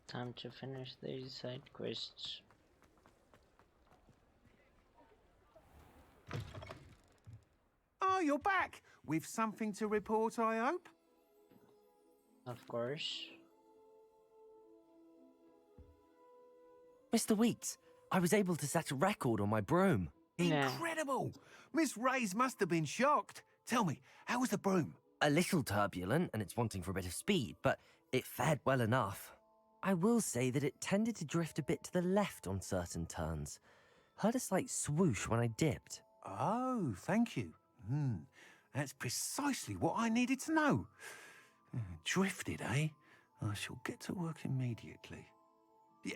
Time to finish these side quests. Oh, you're back! With something to report, I hope? Of course. Mr. Weeks, I was able to set a record on my broom. Nah. Incredible! Miss Reyes must have been shocked. Tell me, how was the broom? A little turbulent and it's wanting for a bit of speed, but it fared well enough. I will say that it tended to drift a bit to the left on certain turns. Heard a slight swoosh when I dipped. Oh, thank you. That's precisely what I needed to know. Drifted, eh? I shall get to work immediately.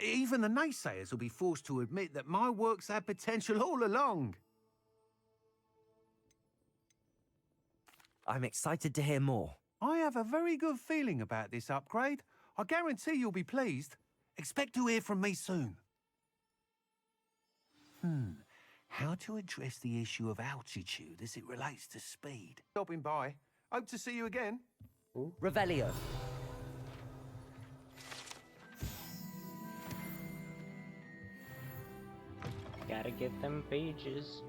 Even the naysayers will be forced to admit that my work's had potential all along. I'm excited to hear more. I have a very good feeling about this upgrade. I guarantee you'll be pleased. Expect to hear from me soon. How to address the issue of altitude as it relates to speed. Stopping by. Hope to see you again. Revelio. Gotta get them pages.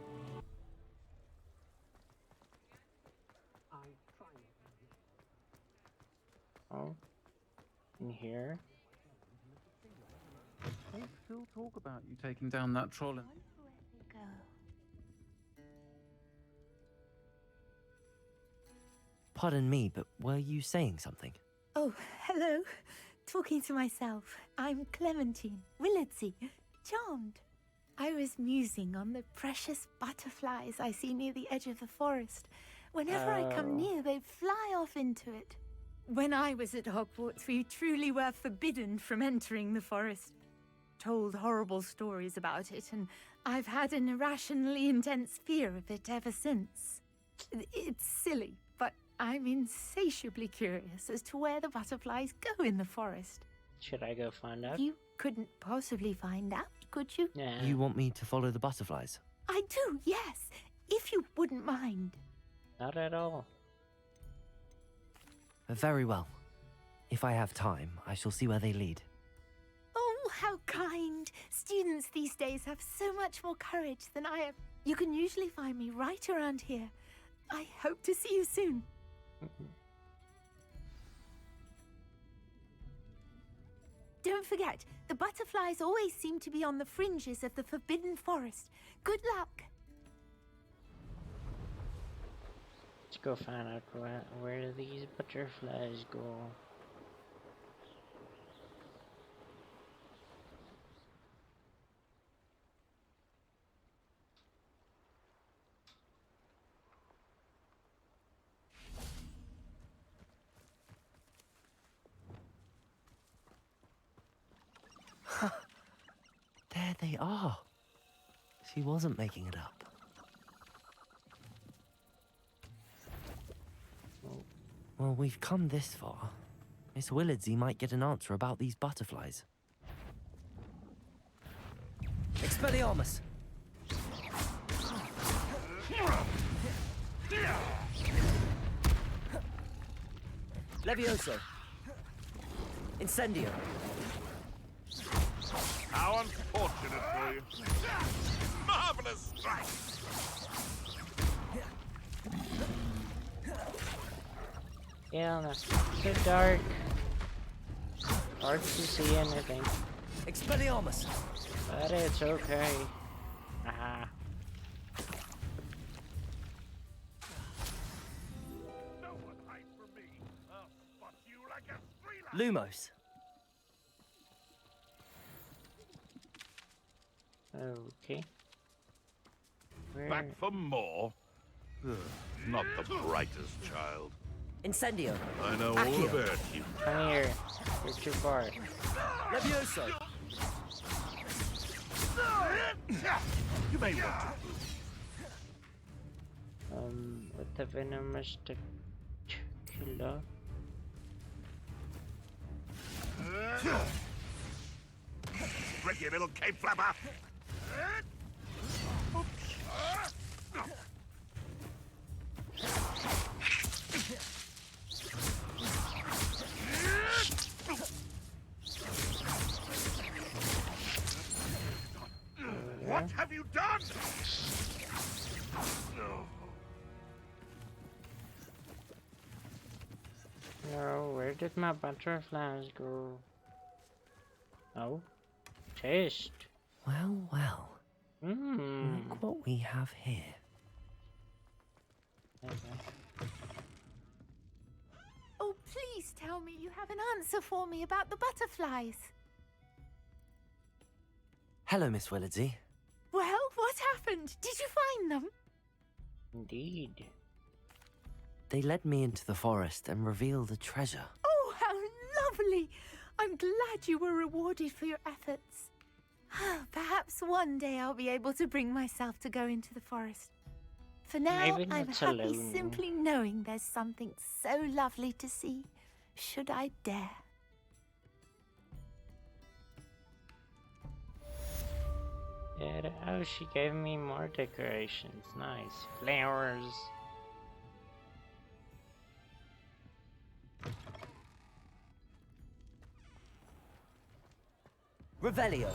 Oh, in here. They still talk about you taking down that troll and... Pardon me, but were you saying something? Oh, hello. Talking to myself. I'm Clementine, Willardsy, charmed. I was musing on the precious butterflies I see near the edge of the forest. Whenever I come near, they fly off into it. When I was at Hogwarts, we truly were forbidden from entering the forest. Told horrible stories about it, and I've had an irrationally intense fear of it ever since. It's silly, but I'm insatiably curious as to where the butterflies go in the forest. Should I go find out? You couldn't possibly find out, could you? Yeah. You want me to follow the butterflies? I do, yes, if you wouldn't mind. Not at all. Very well. If I have time, I shall see where they lead. Oh, how kind. Students these days have so much more courage than I have. You can usually find me right around here. I hope to see you soon. Don't forget, the butterflies always seem to be on the fringes of the Forbidden Forest. Good luck. Let's go find out where these butterflies go. There they are. She wasn't making it up. Well, we've come this far. Miss Willardsy might get an answer about these butterflies. Expelliarmus! Levioso! Incendio! How unfortunate for you. Marvelous strike! Yeah, that's so dark. Hard to see anything. Expelliarmus! But it's okay. Ah. No one hide from me. I'll spot you like a three-line. Lumos! Okay. Where? Back for more? Ugh, not the brightest child. Incendio! I know all Accio. about you. Come here. You're too far. Levioso! You may want to move. With the venomous killer. Tricky little cape flapper. What have you done? No, where did my butterflies go? Oh, chest. Well, well. Hmm. Look what we have here. Oh, please tell me you have an answer for me about the butterflies. Hello, Miss Willardsey. Well, what happened? Did you find them? Indeed. They led me into the forest and revealed a treasure. Oh, how lovely! I'm glad you were rewarded for your efforts. Perhaps one day I'll be able to bring myself to go into the forest. For now, Maybe I'm not happy alone. simply knowing there's something so lovely to see, should I dare. Yeah, oh, she gave me more decorations. Nice. Flowers. Revelio.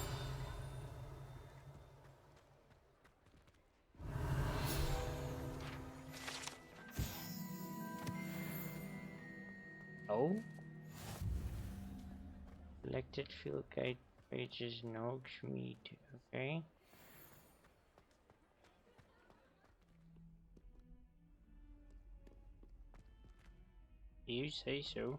Oh? Selected field guide pages, no Schmied. Okay. You say so.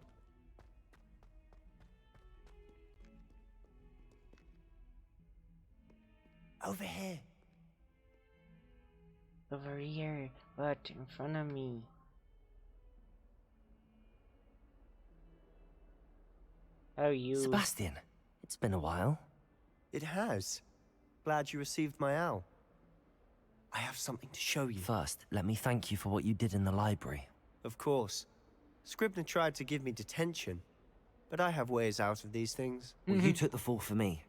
Over here. Over here. What? In front of me. Oh, you. Sebastian, it's been a while. It has. Glad you received my owl. I have something to show you. First, let me thank you for what you did in the library. Of course. Scribner tried to give me detention, but I have ways out of these things. Well, you took the fall for me,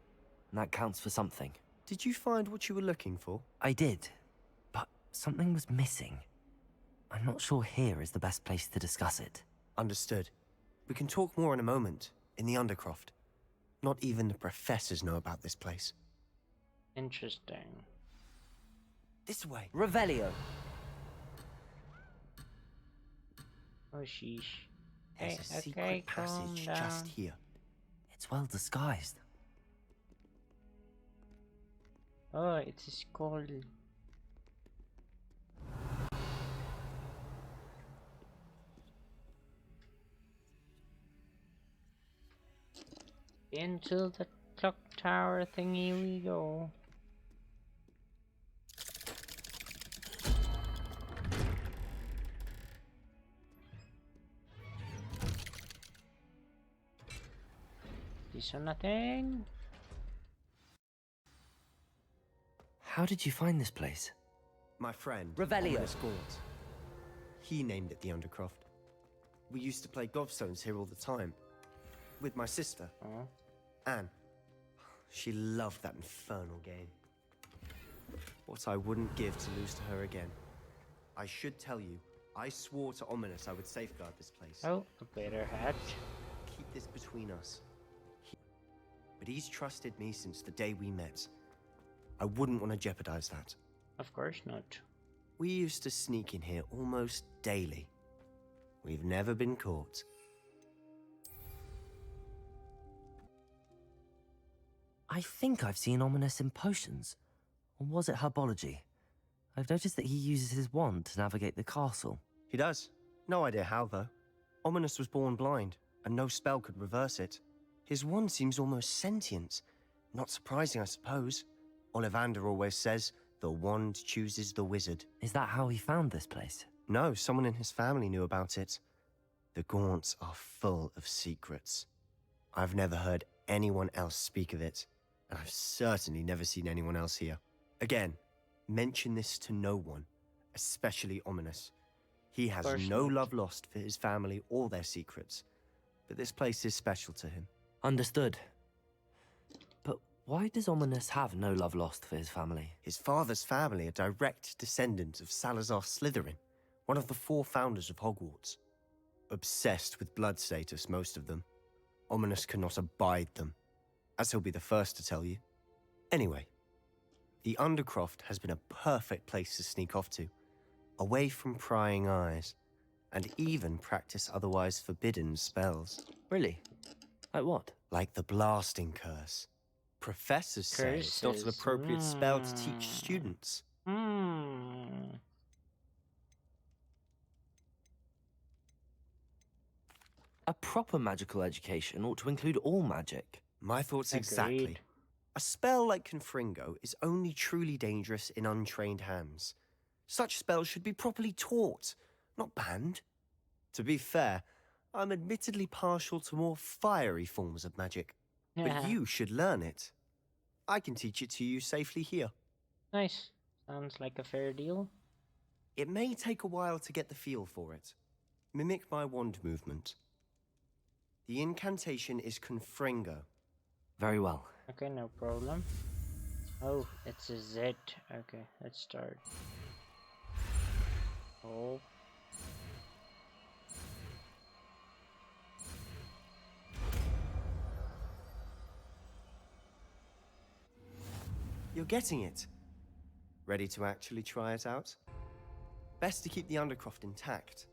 and that counts for something. Did you find what you were looking for? I did, but something was missing. I'm not sure here is the best place to discuss it. Understood. We can talk more in a moment, in the Undercroft. Not even the professors know about this place. Interesting. This way. Revelio. Oh, sheesh. There's a Okay, secret calm passage down. just here. It's well disguised. Oh, it's a skull. Into the clock tower thingy we go. This or nothing? How did you find this place? My friend, Revelio. Ominous Gaunt. He named it the Undercroft. We used to play gobstones here all the time. With my sister, Oh. Anne. She loved that infernal game. What I wouldn't give to lose to her again. I should tell you, I swore to Ominous I would safeguard this place. Oh, a better hat. Keep this between us. But he's trusted me since the day we met. I wouldn't want to jeopardize that. Of course not. We used to sneak in here almost daily. We've never been caught. I think I've seen Ominous in potions. Or was it herbology? I've noticed that he uses his wand to navigate the castle. He does. No idea how, though. Ominous was born blind, and no spell could reverse it. His wand seems almost sentient. Not surprising, I suppose. Ollivander always says, the wand chooses the wizard. Is that how he found this place? No, someone in his family knew about it. The Gaunts are full of secrets. I've never heard anyone else speak of it, and I've certainly never seen anyone else here. Again, mention this to no one, especially Ominous. He has course no not. love lost for his family or their secrets, but this place is special to him. Understood. But why does Ominous have no love lost for his family? His father's family are direct descendants of Salazar Slytherin, one of the 4 founders of Hogwarts. Obsessed with blood status, most of them. Ominous cannot abide them, as he'll be the first to tell you. Anyway, The Undercroft has been a perfect place to sneak off to, away from prying eyes, and even practice otherwise forbidden spells. Really? Like what? Like the blasting curse. Professors say it's not an Curses. appropriate spell to teach students. A proper magical education ought to include all magic. My thoughts exactly. Agreed. A spell like Confringo is only truly dangerous in untrained hands. Such spells should be properly taught, not banned. To be fair, I'm admittedly partial to more fiery forms of magic, but you should learn it. I can teach it to you safely here. Nice. Sounds like a fair deal. It may take a while to get the feel for it. Mimic my wand movement. The incantation is Confringo. Very well. Okay, no problem. Oh, it's a Z. Okay, let's start. Oh. You're getting it. Ready to actually try it out? Best to keep the Undercroft intact.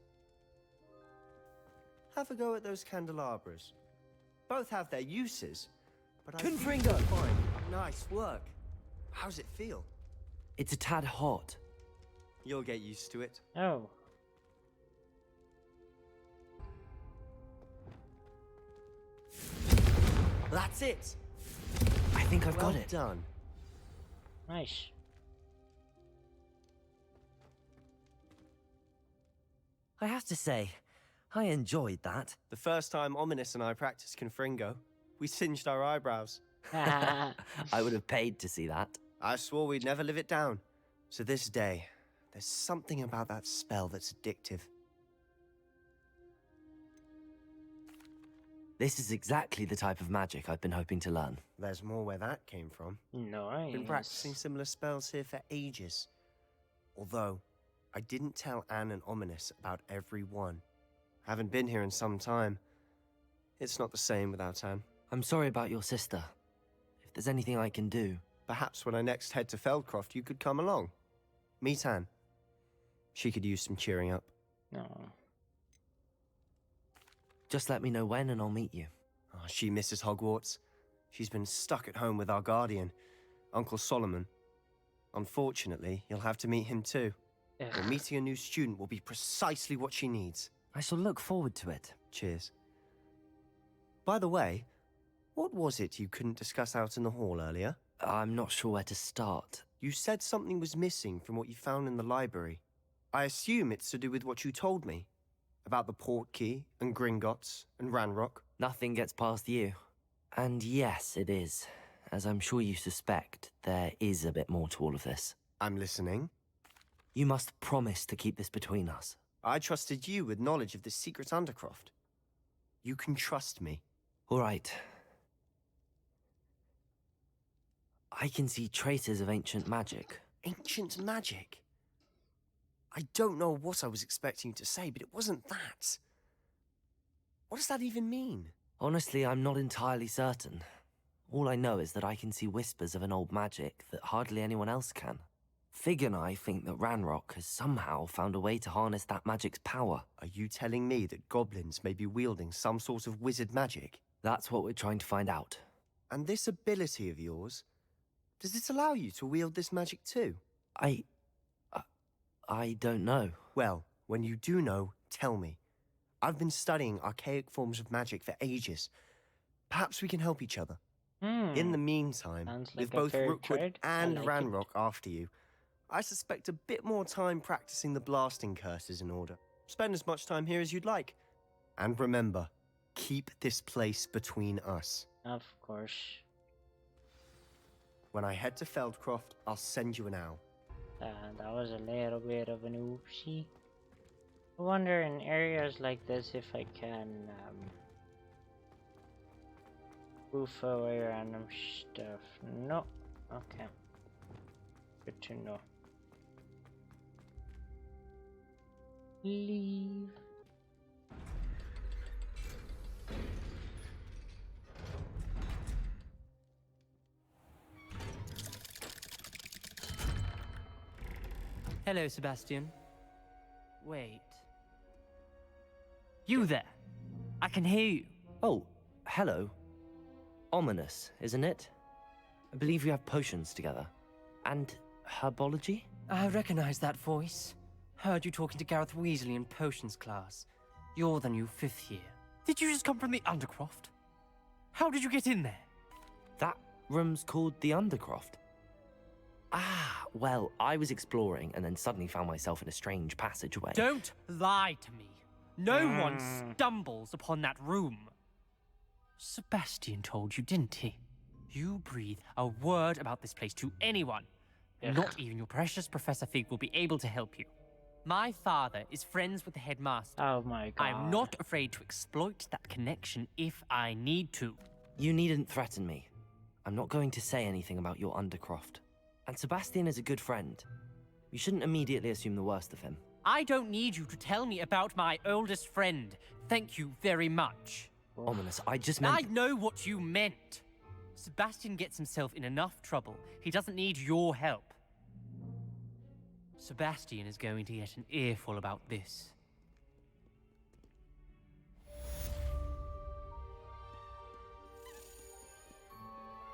Have a go at those candelabras. Both have their uses, but I think Confringo! you'll find. Nice work. How's it feel? It's a tad hot. You'll get used to it. Oh. That's it. I think I've Well got it. done. Nice. I have to say, I enjoyed that. The first time Ominous and I practiced Confringo, we singed our eyebrows. I would have paid to see that. I swore we'd never live it down. To this day, there's something about that spell that's addictive. This is exactly the type of magic I've been hoping to learn. There's more where that came from. Nice. Been practicing similar spells here for ages. Although, I didn't tell Anne and Ominous about every one. Haven't been here in some time. It's not the same without Anne. I'm sorry about your sister. If there's anything I can do... Perhaps when I next head to Feldcroft, you could come along. Meet Anne. She could use some cheering up. No. Just let me know when and I'll meet you. Oh, she misses Hogwarts. She's been stuck at home with our guardian, Uncle Solomon. Unfortunately, you'll have to meet him too. Ugh. But meeting a new student will be precisely what she needs. I shall look forward to it. Cheers. By the way, what was it you couldn't discuss out in the hall earlier? I'm not sure where to start. You said something was missing from what you found in the library. I assume it's to do with what you told me. About the Portkey, and Gringotts, and Ranrock. Nothing gets past you. And yes, it is. As I'm sure you suspect, there is a bit more to all of this. I'm listening. You must promise to keep this between us. I trusted you with knowledge of this secret Undercroft. You can trust me. All right. I can see traces of ancient magic. Ancient magic? I don't know what I was expecting you to say, but it wasn't that. What does that even mean? Honestly, I'm not entirely certain. All I know is that I can see whispers of an old magic that hardly anyone else can. Fig and I think that Ranrock has somehow found a way to harness that magic's power. Are you telling me that goblins may be wielding some sort of wizard magic? That's what we're trying to find out. And this ability of yours, does it allow you to wield this magic too? I don't know. Well, when you do know, tell me. I've been studying archaic forms of magic for ages. Perhaps we can help each other. In the meantime, Sounds with like a both fair Rookwood trade. I and like it. Ranrock after you, I suspect a bit more time practicing the blasting curse is in order. Spend as much time here as you'd like. And remember, keep this place between us. Of course. When I head to Feldcroft, I'll send you an owl. That was a little bit of an oopsie. I wonder in areas like this if I can poof away random stuff. No. Okay. Good to know. Leave. Hello, Sebastian. Wait. You there? I can hear you. Oh, hello. Ominous, isn't it? I believe we have potions together. And herbology? I recognize that voice. Heard you talking to Gareth Weasley in potions class. You're the new 5th year. Did you just come from the Undercroft? How did you get in there? That room's called the Undercroft. Ah, well, I was exploring and then suddenly found myself in a strange passageway. Don't lie to me. No one stumbles upon that room. Sebastian told you, didn't he? You breathe a word about this place to anyone. Not even your precious Professor Fig will be able to help you. My father is friends with the headmaster. Oh my god. I'm not afraid to exploit that connection if I need to. You needn't threaten me. I'm not going to say anything about your Undercroft. And Sebastian is a good friend. You shouldn't immediately assume the worst of him. I don't need you to tell me about my oldest friend. Thank you very much. Ominous, I just meant... I know what you meant. Sebastian gets himself in enough trouble. He doesn't need your help. Sebastian is going to get an earful about this.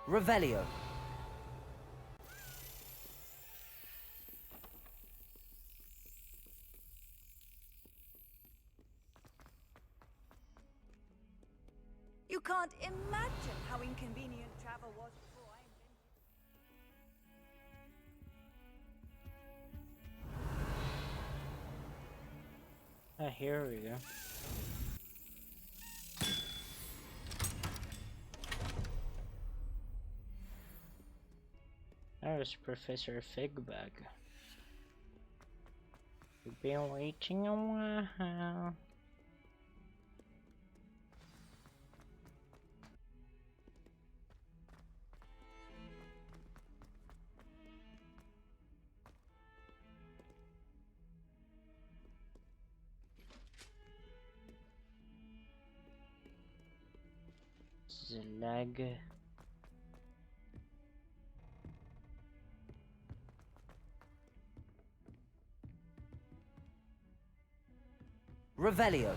Revelio. You can't imagine how inconvenient travel was before I invented. Ah, here we go. There's Professor Figbag. We've been waiting a while. Lag. Revelio.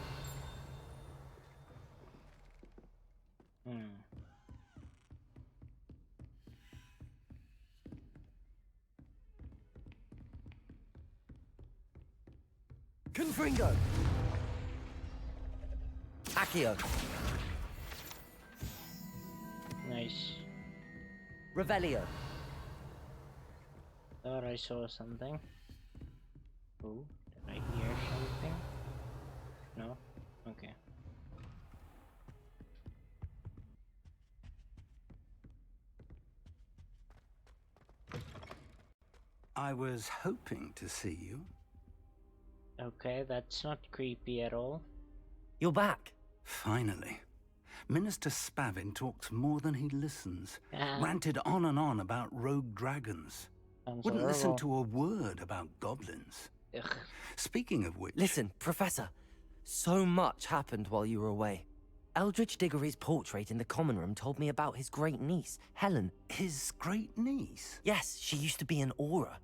Confringo. Accio. Nice. Revelio. Thought I saw something. Oh, did I hear something? No? Okay. I was hoping to see you. Okay, that's not creepy at all. You're back. Finally. Minister Spavin talks more than he listens. Ah. Ranted on and on about rogue dragons. Sounds Wouldn't listen horrible. to a word about goblins. Ugh. Speaking of which... Listen, Professor. So much happened while you were away. Eldridge Diggory's portrait in the common room told me about his great niece, Helen. His great niece? Yes, she used to be an Auror.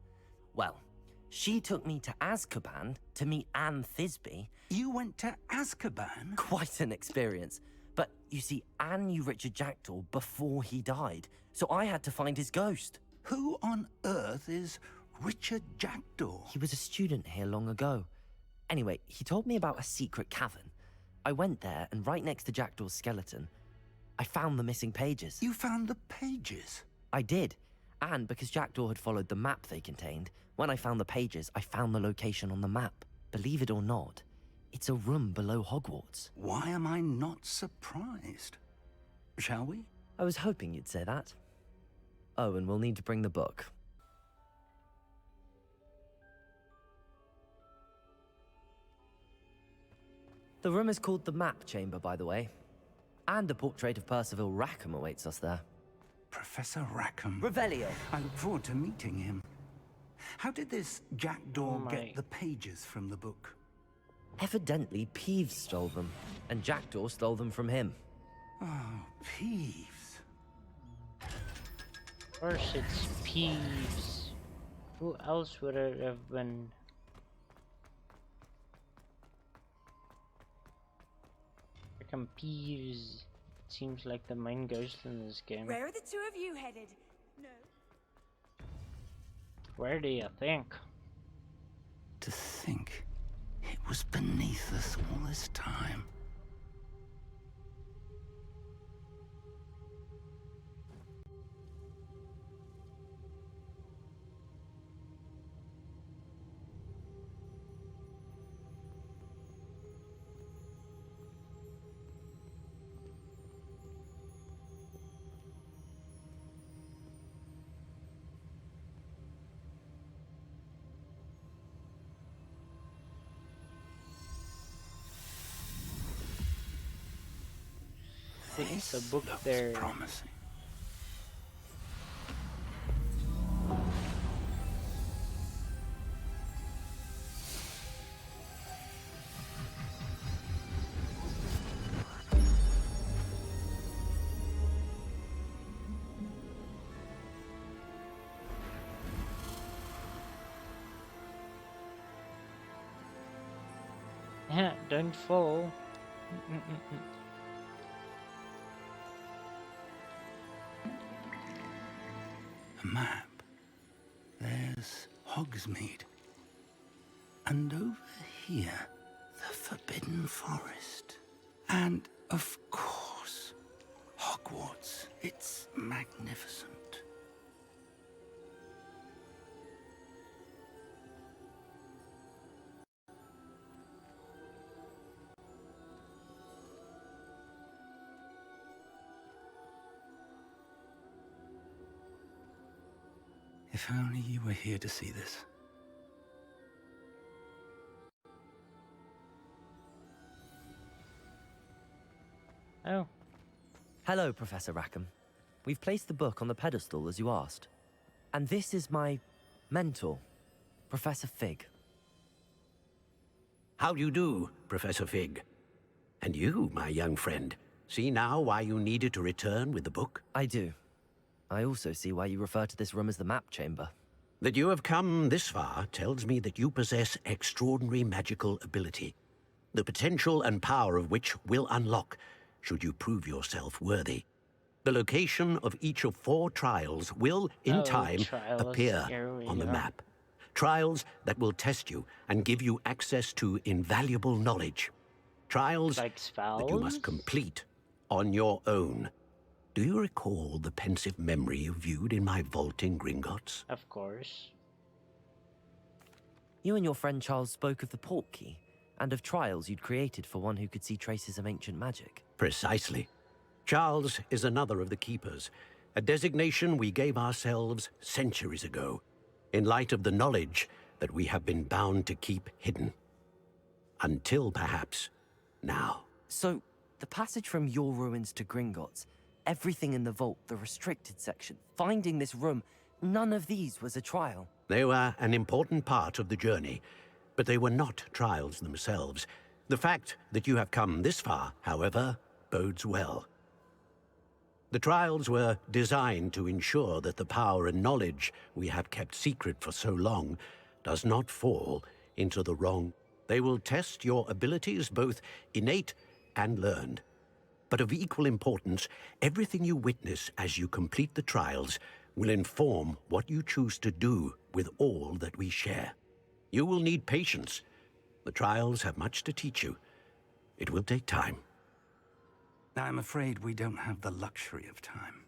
Well, she took me to Azkaban to meet Anne Thisbe. You went to Azkaban? Quite an experience. But you see, Anne knew Richard Jackdaw before he died, so I had to find his ghost. Who on earth is Richard Jackdaw? He was a student here long ago. Anyway, he told me about a secret cavern. I went there, and right next to Jackdaw's skeleton, I found the missing pages. You found the pages? I did. And because Jackdaw had followed the map they contained, when I found the pages, I found the location on the map. Believe it or not, it's a room below Hogwarts. Why am I not surprised? Shall we? I was hoping you'd say that. Oh, and we'll need to bring the book. The room is called the Map Chamber, by the way. And a portrait of Percival Rackham awaits us there. Professor Rackham. Revelio. I look forward to meeting him. How did this Jackdaw get the pages from the book? Evidently, Peeves stole them, and Jackdaw stole them from him. Oh, Peeves. Of course it's Peeves. Who else would it have been? Freaking Peeves seems like the main ghost in this game. Where are the two of you headed? No. Where do you think? To think it was beneath us all this time. It's the book there. Promising. Don't fall. A map. There's Hogsmeade. And over here, the Forbidden Forest. And, of course, Hogwarts. It's magnificent. If only you were here to see this. Oh. Hello, Professor Rackham. We've placed the book on the pedestal as you asked. And this is my mentor, Professor Fig. How do you do, Professor Fig? And you, my young friend, see now why you needed to return with the book? I do. I also see why you refer to this room as the map chamber. That you have come this far tells me that you possess extraordinary magical ability, the potential and power of which will unlock should you prove yourself worthy. The location of each of 4 trials will, in time, appear on the map. Trials that will test you and give you access to invaluable knowledge. Trials Like that you must spells? complete on your own. Do you recall the pensive memory you viewed in my vault in Gringotts? Of course. You and your friend Charles spoke of the portkey, and of trials you'd created for one who could see traces of ancient magic. Precisely. Charles is another of the Keepers, a designation we gave ourselves centuries ago, in light of the knowledge that we have been bound to keep hidden. Until, perhaps, now. So, the passage from your ruins to Gringotts, everything in the vault, the restricted section, finding this room, none of these was a trial. They were an important part of the journey, but they were not trials themselves. The fact that you have come this far, however, bodes well. The trials were designed to ensure that the power and knowledge we have kept secret for so long does not fall into the wrong. They will test your abilities, both innate and learned. But of equal importance, everything you witness as you complete the trials will inform what you choose to do with all that we share. You will need patience. The trials have much to teach you. It will take time. I'm afraid we don't have the luxury of time.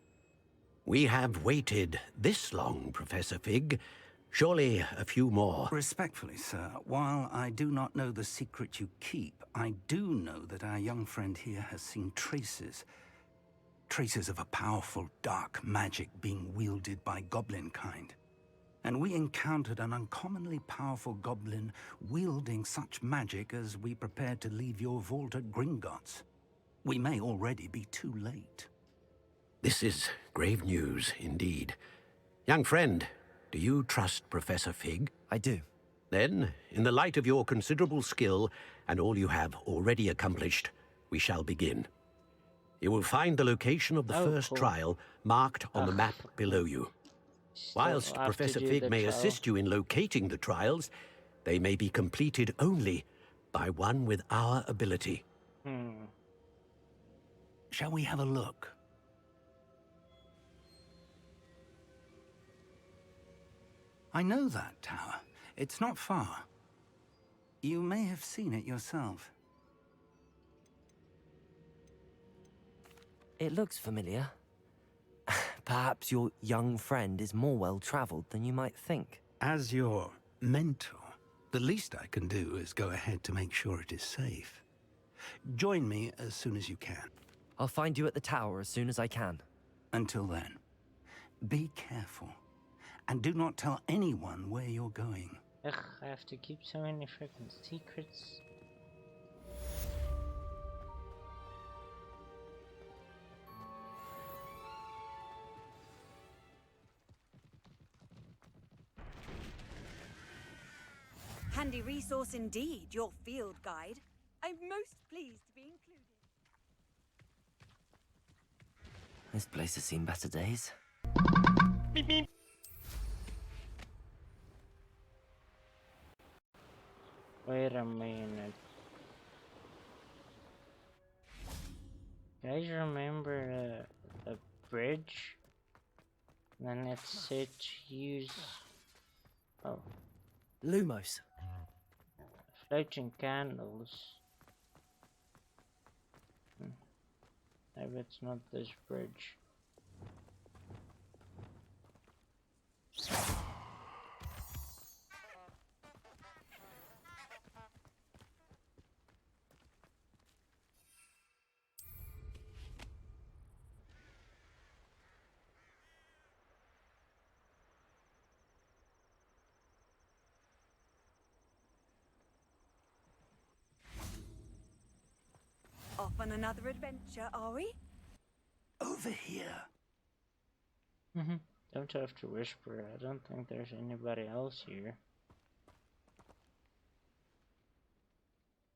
We have waited this long, Professor Fig. Surely a few more. Respectfully, sir, while I do not know the secret you keep, I do know that our young friend here has seen traces. Traces of a powerful dark magic being wielded by goblin kind. And we encountered an uncommonly powerful goblin wielding such magic as we prepared to leave your vault at Gringotts. We may already be too late. This is grave news indeed. Young friend, do you trust Professor Fig? I do. Then, in the light of your considerable skill and all you have already accomplished, we shall begin. You will find the location of the first cool. trial marked on the map below you. Whilst have to Professor do Fig the may trial. assist you in locating the trials, they may be completed only by one with our ability. Shall we have a look? I know that tower. It's not far. You may have seen it yourself. It looks familiar. Perhaps your young friend is more well-traveled than you might think. As your mentor, the least I can do is go ahead to make sure it is safe. Join me as soon as you can. I'll find you at the tower as soon as I can. Until then, be careful. And do not tell anyone where you're going. Ugh, I have to keep so many freaking secrets. Handy resource indeed, your field guide. I'm most pleased to be included. This place has seen better days. Beep beep. Wait a minute. Guys, remember the bridge? Then it said to use Lumos. floating candles. Maybe it's not this bridge. Off on another adventure, are we? Over here. Don't have to whisper. I don't think there's anybody else here.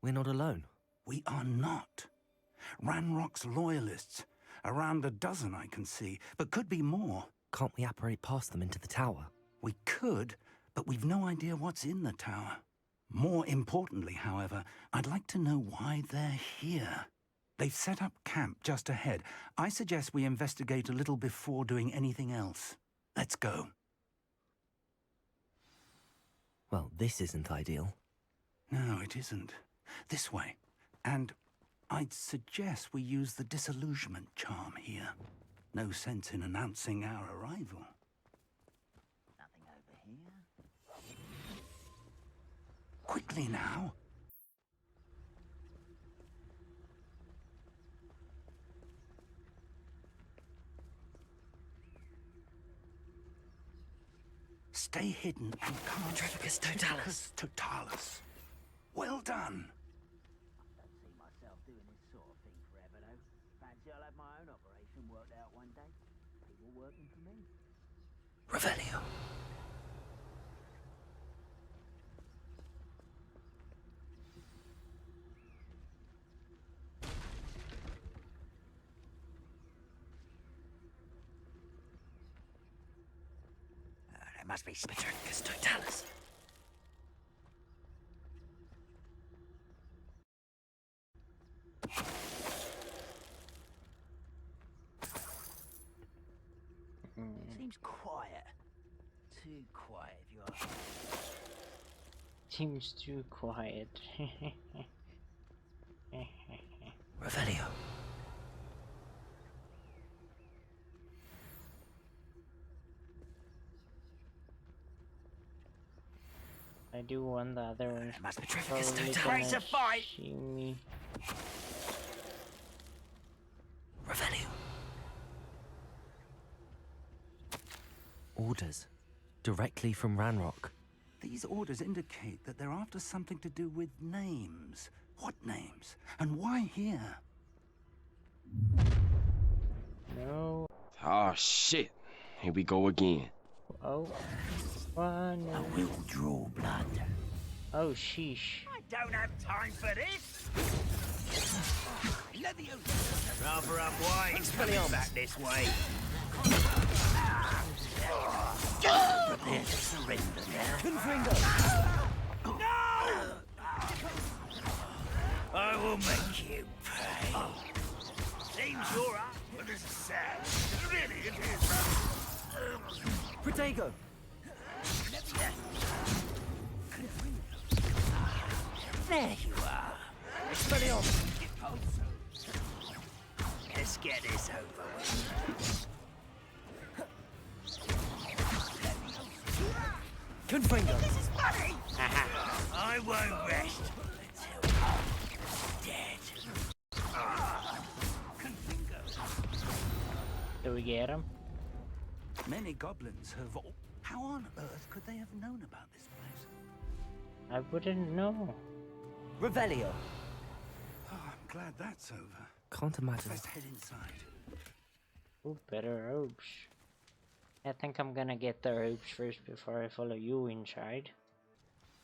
We're not alone. We are not. Ranrock's loyalists. Around a dozen I can see, but could be more. Can't we apparate past them into the tower? We could, but we've no idea what's in the tower. More importantly, however, I'd like to know why they're here. They've set up camp just ahead. I suggest we investigate a little before doing anything else. Let's go. Well, this isn't ideal. No, it isn't. This way. And I'd suggest we use the disillusionment charm here. No sense in announcing our arrival. Nothing over here. Quickly now. Stay hidden and cast Totalis. Totalis. Well done. I don't see myself doing this sort of thing forever, though. Fancy I'll have my own operation worked out one day. People working for me. Revelio. There must be Petrificus Totalis. Seems quiet. Too quiet, if you ask me. Seems too quiet. Revelio. I do want the other one. Must be Petrificus Probably Totalis. gonna Raise a fight! see me. Revelio. Orders. Directly from Ranrock. These orders indicate that they're after something to do with names. What names? And why here? No. Oh shit. Here we go again. Oh. One. I will draw blood. Oh, sheesh. I don't have time for this! Rather unwise coming back this way. Prepare to surrender now. No! I will make you pay. Seems you're up for this sad. Really, it is. Protego! There you are. Expelliarmus. Let's get this over with. Confringo! This is funny! I won't rest until I'm dead. Do we get him? Many goblins have... How on earth could they have known about this place? I wouldn't know. Revelio! Oh, I'm glad that's over. Can't imagine. Let's head inside. Ooh, better robes. I think I'm gonna get the robes first before I follow you inside.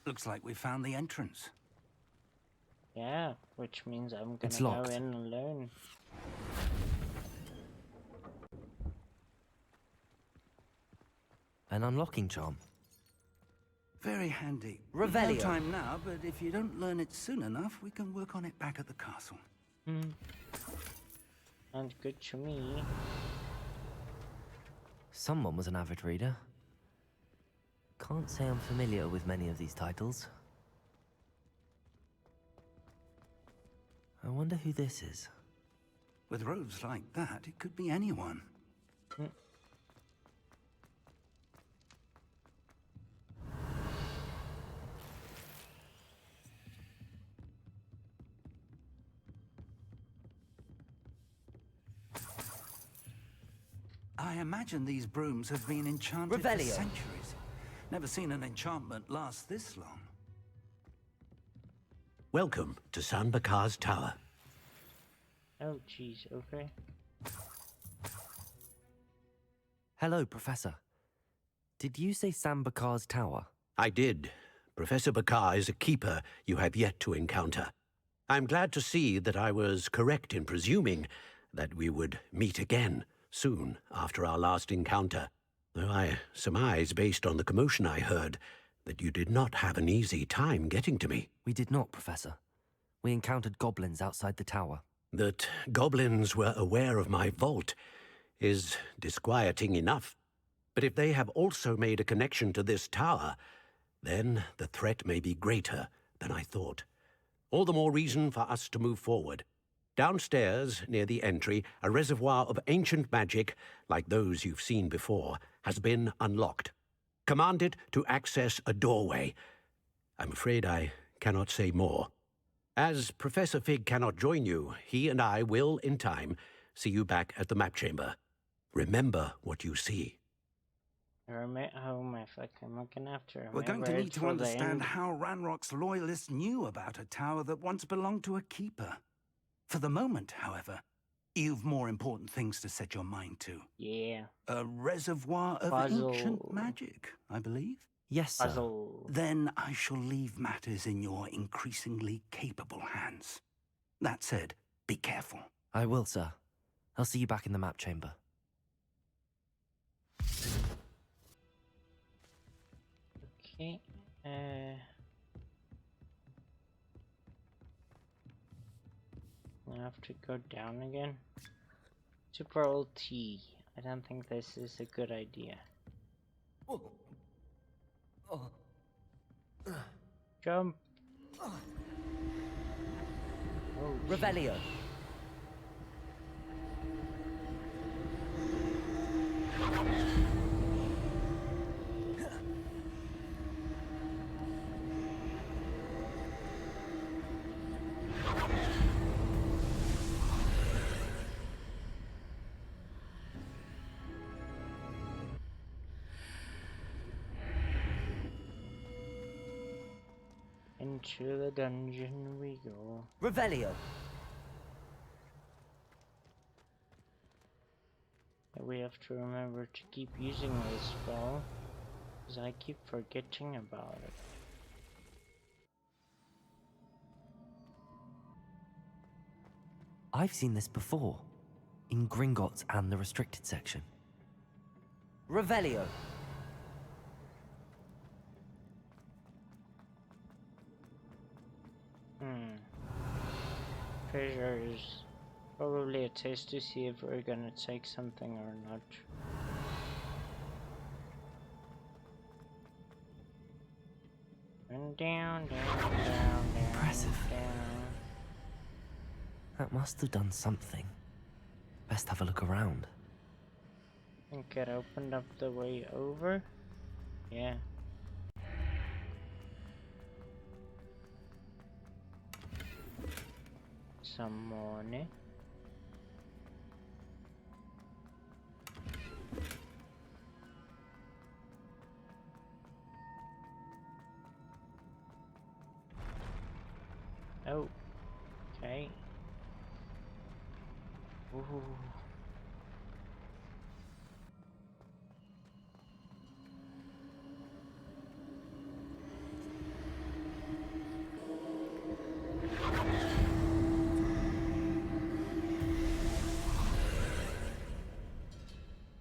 Looks like we found the entrance. Yeah, which means I'm It's gonna go locked. in alone. An unlocking charm. Very handy. Revelio. No time now, but if you don't learn it soon enough, we can work on it back at the castle. Sounds good to me. Someone was an avid reader. Can't say I'm familiar with many of these titles. I wonder who this is. With robes like that, it could be anyone. I imagine these brooms have been enchanted for Revelio. centuries. Never seen an enchantment last this long. Welcome to San Bakar's Tower. Oh, jeez, okay. Hello, Professor. Did you say Sam Bakar's tower? I did. Professor Bakar is a keeper you have yet to encounter. I'm glad to see that I was correct in presuming that we would meet again soon after our last encounter, though I surmise, based on the commotion I heard, that you did not have an easy time getting to me. We did not, Professor. We encountered goblins outside the tower. That goblins were aware of my vault is disquieting enough. But if they have also made a connection to this tower, then the threat may be greater than I thought. All the more reason for us to move forward. Downstairs, near the entry, a reservoir of ancient magic, like those you've seen before, has been unlocked. Command it to access a doorway. I'm afraid I cannot say more. As Professor Fig cannot join you, he and I will, in time, see you back at the map chamber. Remember what you see. Oh my fucking looking after. We're going to need to understand how Ranrock's loyalists knew about a tower that once belonged to a keeper. For the moment, however, you've more important things to set your mind to. Yeah. A reservoir of ancient magic, I believe? Yes, sir. Puzzle. Then I shall leave matters in your increasingly capable hands. That said, be careful. I will, sir. I'll see you back in the map chamber. Okay. I have to go down again. Super old T. I don't think this is a good idea. Jump. Oh, Revelio. Into the dungeon we go. Revelio. We have to remember to keep using this spell, because I keep forgetting about it. I've seen this before, in Gringotts and the restricted section. Revelio. treasure is probably a test to see if we're gonna take something or not. And down, Impressive. down. That must have done something. Best have a look around. Think it opened up the way over? Yeah. Some money. Oh, okay. Ooh.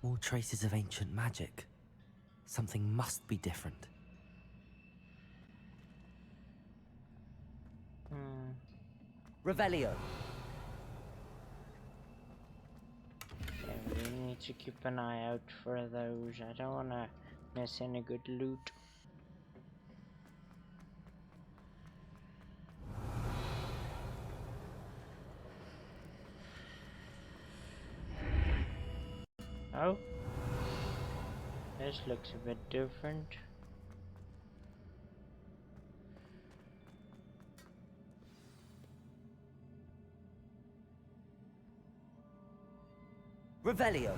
More traces of ancient magic. Something must be different. Revelio. Yeah, we need to keep an eye out for those. I don't wanna miss any good loot. Oh, this looks a bit different. Revelio.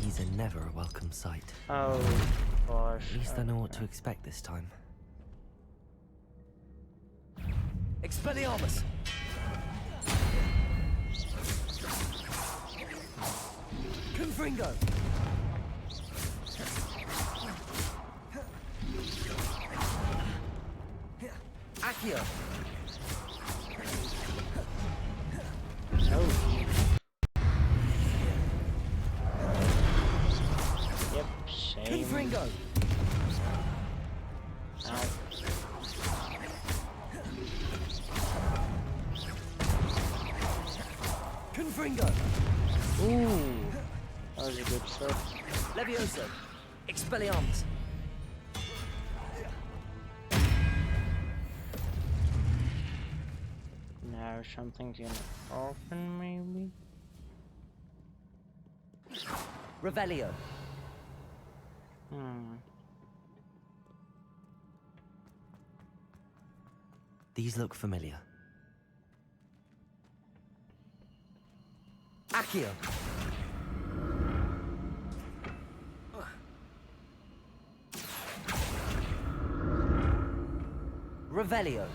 These are never a welcome sight. Oh gosh. At least I know what to expect this time. Expelliarmus! Confringo! Accio! Oh. Yep, same. Confringo! Ow. Confringo! Ooh, that was a good shot. Levioso! Expelliarmus! Now something's gonna open, maybe? Revelio! These look familiar. Accio! Revelio!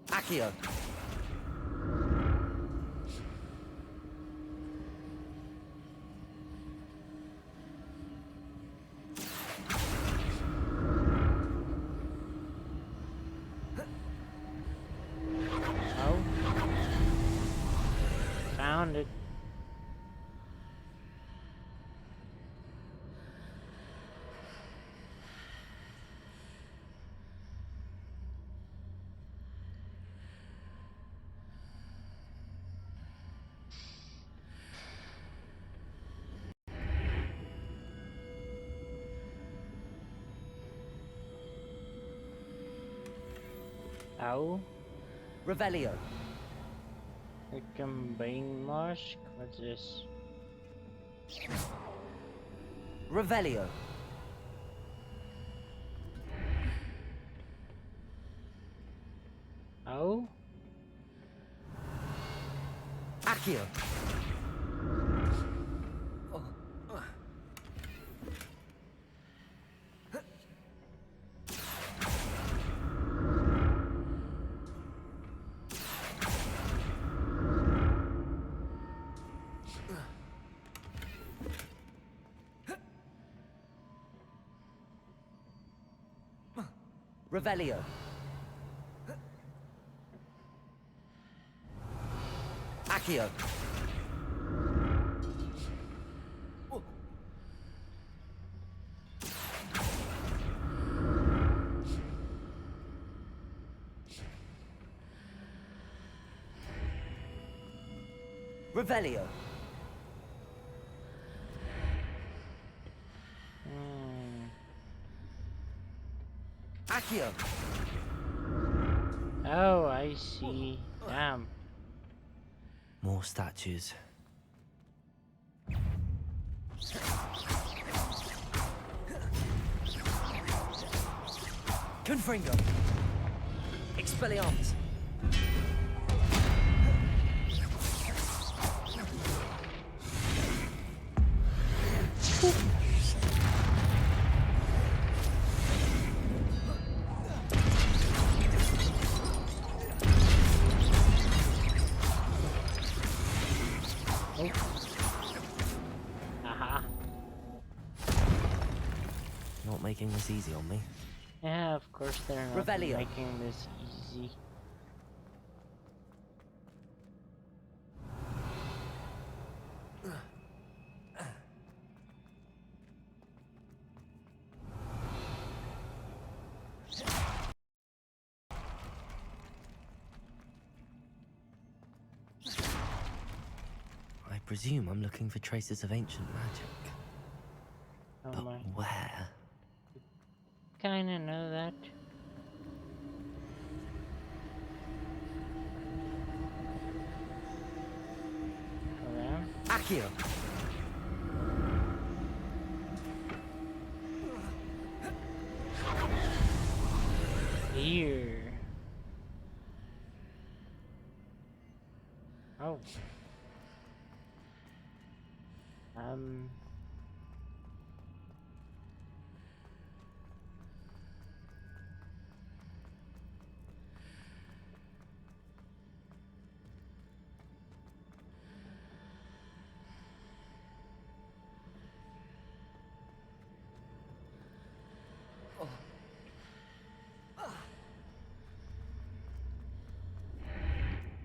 Accio! Oh. Found it. Ow. Revelio! A combined mask? What's this? Revelio! Oh? Accio! Revelio! Accio. Revelio. Accio. Oh, I see. Damn. More statues. Confringo. Expelliarmus. Aha. Not making this easy on me. Yeah, of course they're not Revelio. making this easy. I presume I'm looking for traces of ancient magic. Oh But my. where? Kinda know that. Around. Accio. Here. Oh.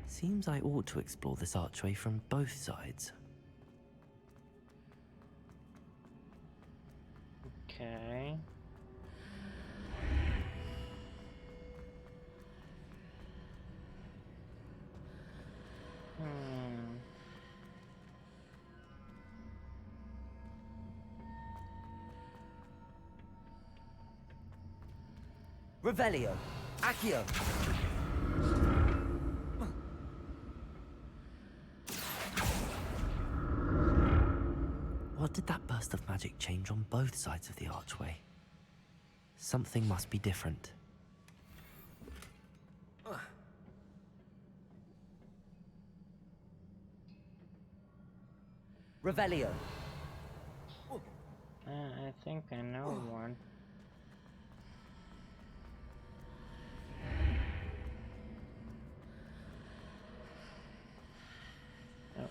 Seems I ought to explore this archway from both sides. Okay. Revelio. Accio. What did that burst of magic change on both sides of the archway? Something must be different. Revelio. I think I know one. Oh.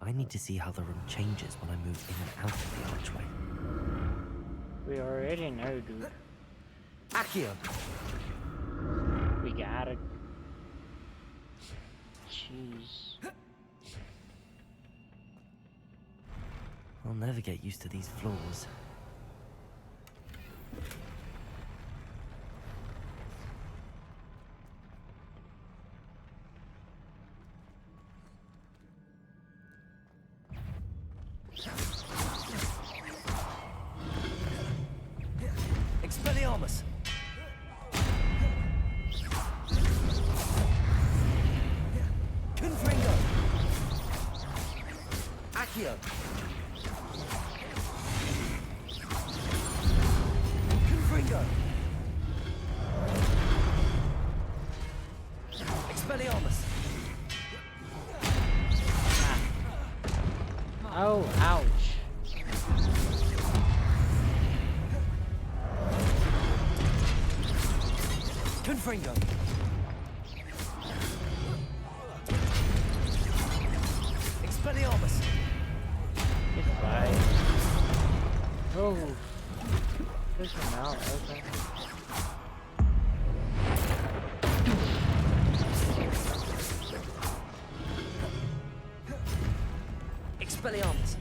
I need to see how the room changes when I move in and out of the archway. We already know, dude. Accio. We got it. Jeez. I'll never get used to these floors. Expelliarmus! Confringo! Accio! Confringo! Expelliarmus! Oh, ouch. Confringo! Expelliarmus! Goodbye. Oh. There's one now, okay. Expelliarmus!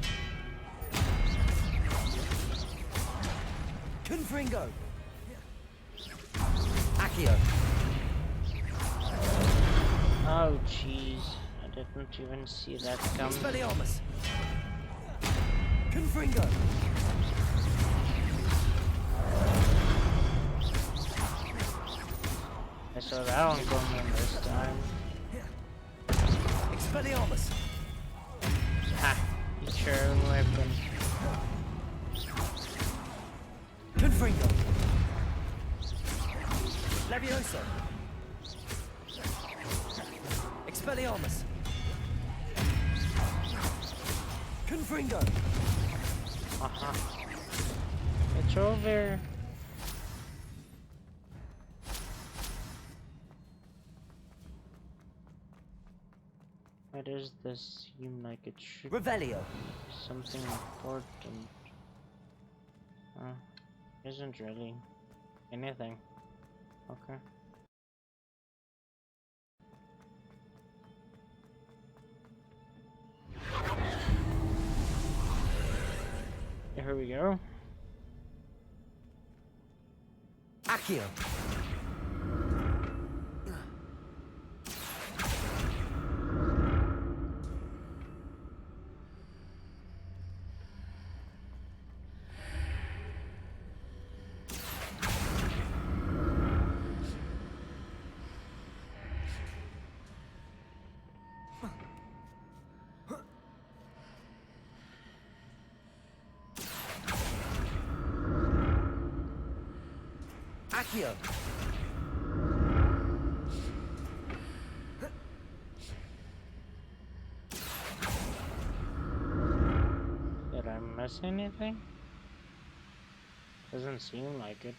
Confringo! Accio! Oh jeez, I didn't even see that coming. Expelliarmus! Confringo! I saw that one coming this time. Expelliarmus! Ha! Eat your own weapon. Confringo! Levioso! Expelliarmus! Confringo! It's over. Why does this seem like it should Revelio! be something important? Isn't really anything. Okay. Here we go. Accio! Accio! Did I miss anything? Doesn't seem like it.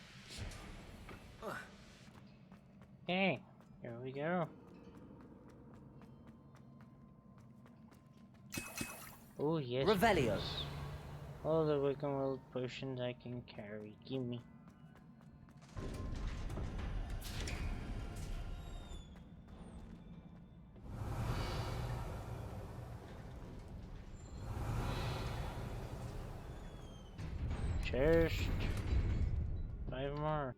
Hey, here we go. Oh yes. Revelio! All the Wiccan World potions I can carry. Gimme. Cherished. 5 more.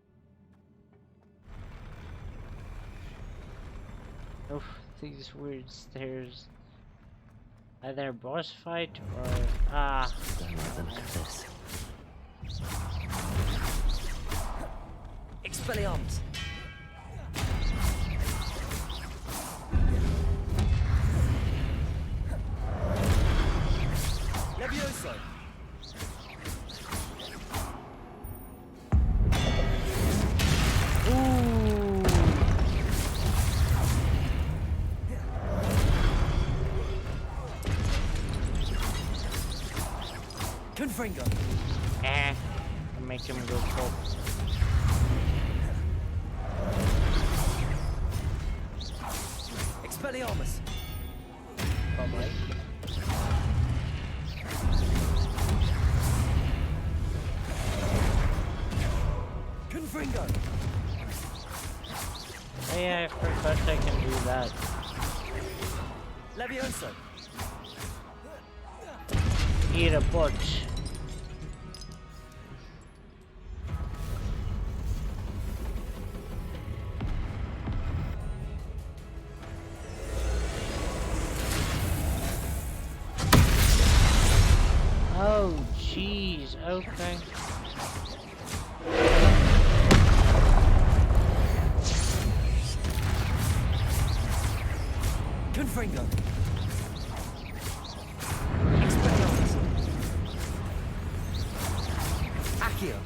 Oof, these weird stairs. Either boss fight or Look at this. Expelliarmus! Levioso! Confringo! I'll make him go full. Expelliarmus! Probably. Confringo! Oh yeah, I forgot I can do that. Levioso! Eat a butt. Oh, jeez. Okay. Confringo! Accio!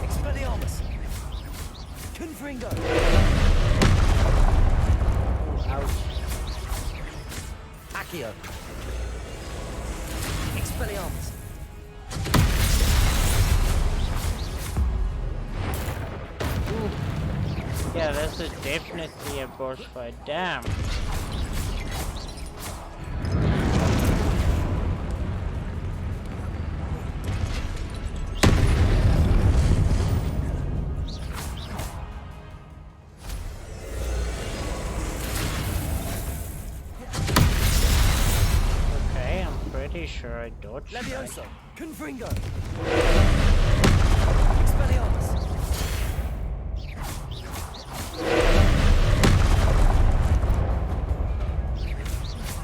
Expelliarmus! Confringo! Ouch. Accio! Expelliarmus! Yeah, this is definitely a boss fight. Damn. Okay, I'm pretty sure I dodged that. Levioso! Confringo! Expelliarmus!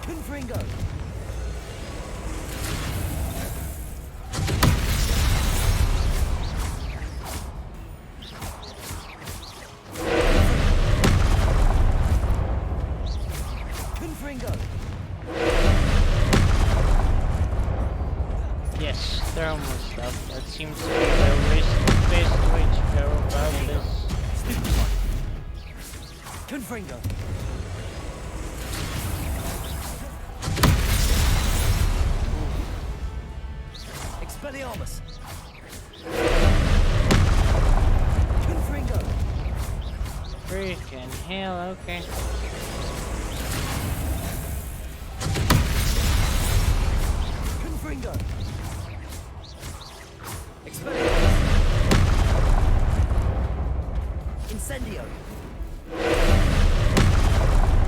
Confringo! Confringo! Yes, thermal stuff. That seems to be the best way to go about this. Confringo! Expelliarmus! Confringo! Freaking hell, okay. Confringo! Expelliarmus! Incendio!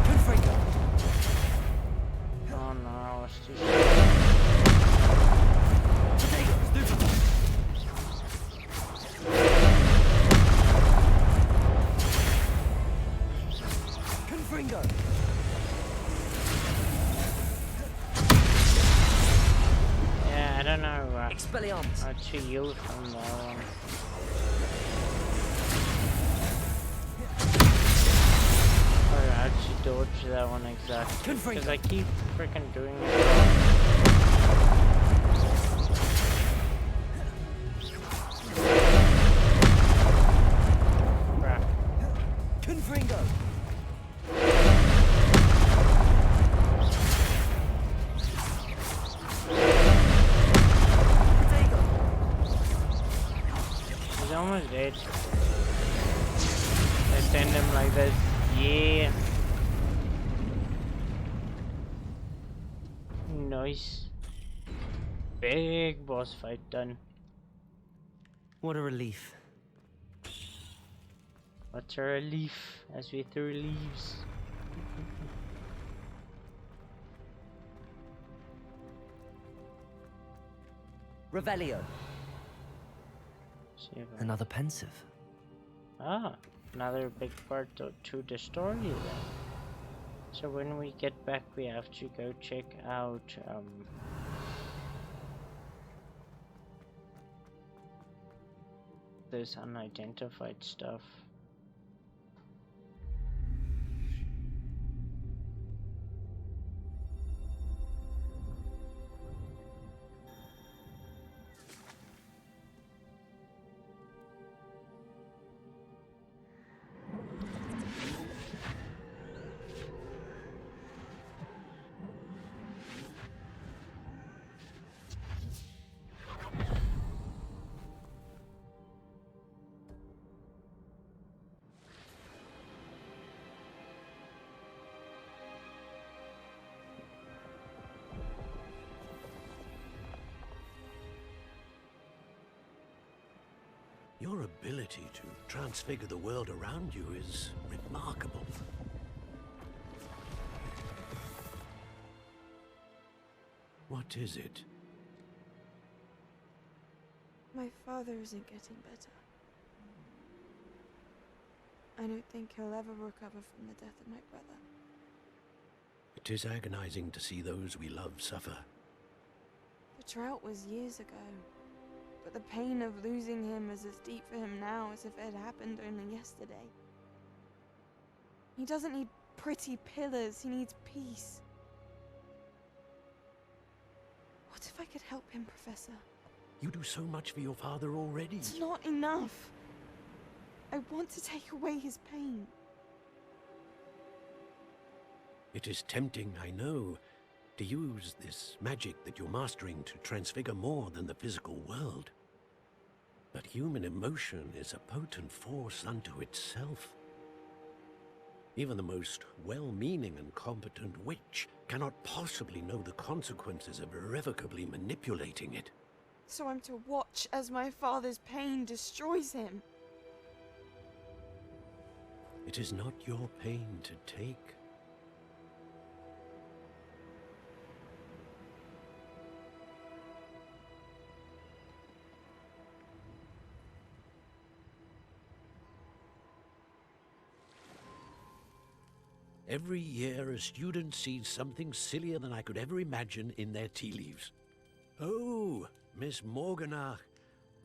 Confringo! Oh no, I was too Potato! Stupefy! Confringo! Yeah, I don't know Expelliarmus! how to use from that one. Or how to dodge that one exactly. Because I keep freaking doing it wrong. Crap. Confringo! Potato! He's almost dead. I send him like this. Yeah. Nice. Big boss fight done. What a relief. What a relief as we threw leaves. Revelio. See if I- Another pensive. Ah, another big part to the story then. So when we get back, we have to go check out this unidentified stuff. Your ability to transfigure the world around you is remarkable. What is it? My father isn't getting better. I don't think he'll ever recover from the death of my brother. It is agonizing to see those we love suffer. The drought was years ago, but the pain of losing him is as deep for him now as if it had happened only yesterday. He doesn't need pretty pillars, he needs peace. What if I could help him, Professor? You do so much for your father already. It's not enough. I want to take away his pain. It is tempting, I know, to use this magic that you're mastering to transfigure more than the physical world. But human emotion is a potent force unto itself. Even the most well-meaning and competent witch cannot possibly know the consequences of irrevocably manipulating it. So I'm to watch as my father's pain destroys him. It is not your pain to take. Every year, a student sees something sillier than I could ever imagine in their tea leaves. Oh, Miss Morganach,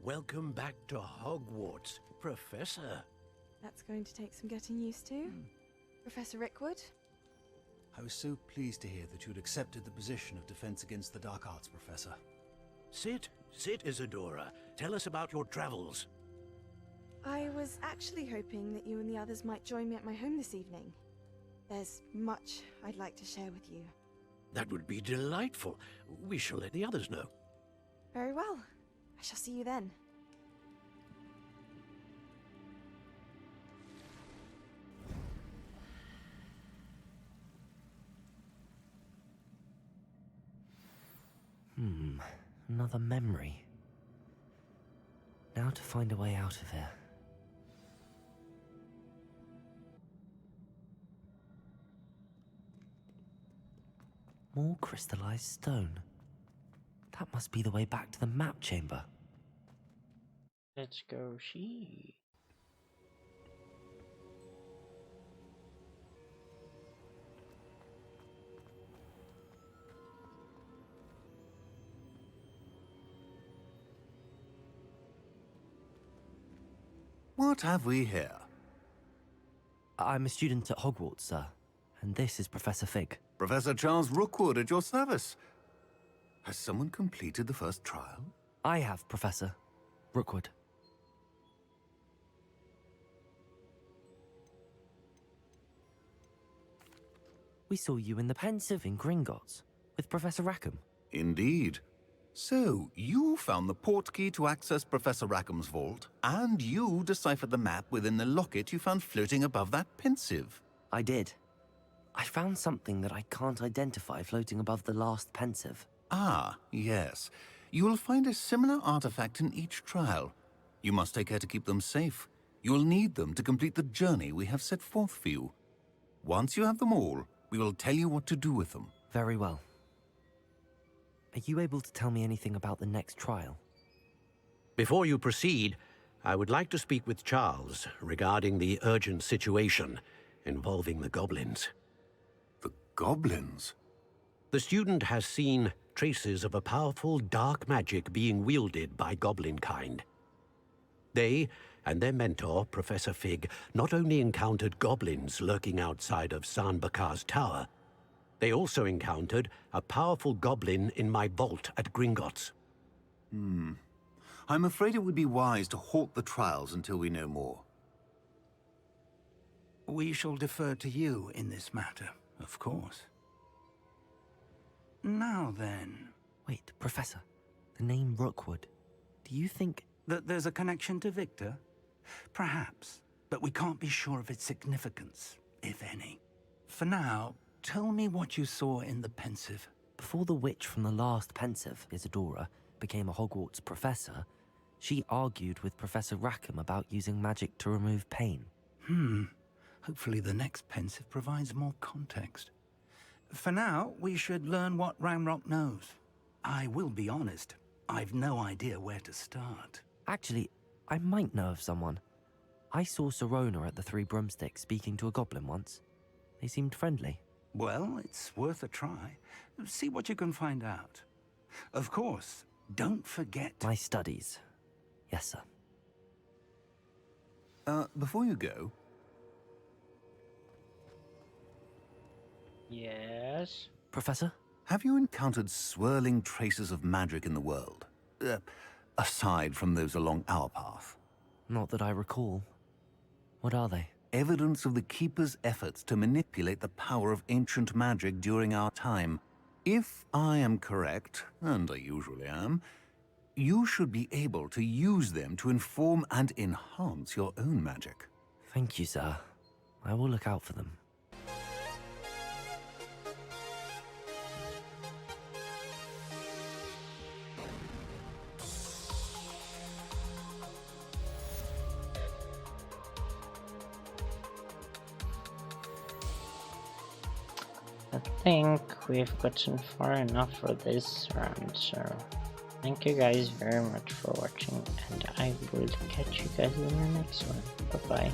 welcome back to Hogwarts, Professor. That's going to take some getting used to. Professor Rickwood? I was so pleased to hear that you'd accepted the position of Defense Against the Dark Arts, Professor. Sit, Isadora. Tell us about your travels. I was actually hoping that you and the others might join me at my home this evening. There's much I'd like to share with you. That would be delightful. We shall let the others know. Very well. I shall see you then. Another memory. Now to find a way out of here. More crystallized stone. That must be the way back to the map chamber. Let's go see. What have we here? I'm a student at Hogwarts, sir, and this is Professor Fig. Professor Charles Rookwood at your service. Has someone completed the first trial? I have, Professor Rookwood. We saw you in the Pensive in Gringotts with Professor Rackham. Indeed. So, you found the portkey to access Professor Rackham's vault, and you deciphered the map within the locket you found floating above that Pensive. I did. I found something that I can't identify floating above the last Pensive. Ah, yes. You will find a similar artifact in each trial. You must take care to keep them safe. You will need them to complete the journey we have set forth for you. Once you have them all, we will tell you what to do with them. Very well. Are you able to tell me anything about the next trial? Before you proceed, I would like to speak with Charles regarding the urgent situation involving the goblins. The goblins? The student has seen traces of a powerful dark magic being wielded by goblin kind. They and their mentor, Professor Fig, not only encountered goblins lurking outside of Sanbakar's tower, they also encountered a powerful goblin in my vault at Gringotts. I'm afraid it would be wise to halt the trials until we know more. We shall defer to you in this matter, of course. Now then... Wait, Professor. The name Rookwood. Do you think... that there's a connection to Victor? Perhaps, but we can't be sure of its significance, if any. For now, tell me what you saw in the Pensive. Before the witch from the last Pensive, Isadora, became a Hogwarts professor, she argued with Professor Rackham about using magic to remove pain. Hopefully the next Pensive provides more context. For now, we should learn what Ranrock knows. I will be honest, I've no idea where to start. Actually, I might know of someone. I saw Sirona at the Three Broomsticks speaking to a goblin once. They seemed friendly. Well, it's worth a try. See what you can find out. Of course, don't forget... My studies. Yes, sir. Before you go... Yes? Professor? Have you encountered swirling traces of magic in the world? Aside from those along our path? Not that I recall. What are they? Evidence of the Keeper's efforts to manipulate the power of ancient magic during our time. If I am correct, and I usually am, you should be able to use them to inform and enhance your own magic. Thank you, sir. I will look out for them. think we've gotten far enough for this round, so thank you guys very much for watching, and I will catch you guys in the next one. Bye bye.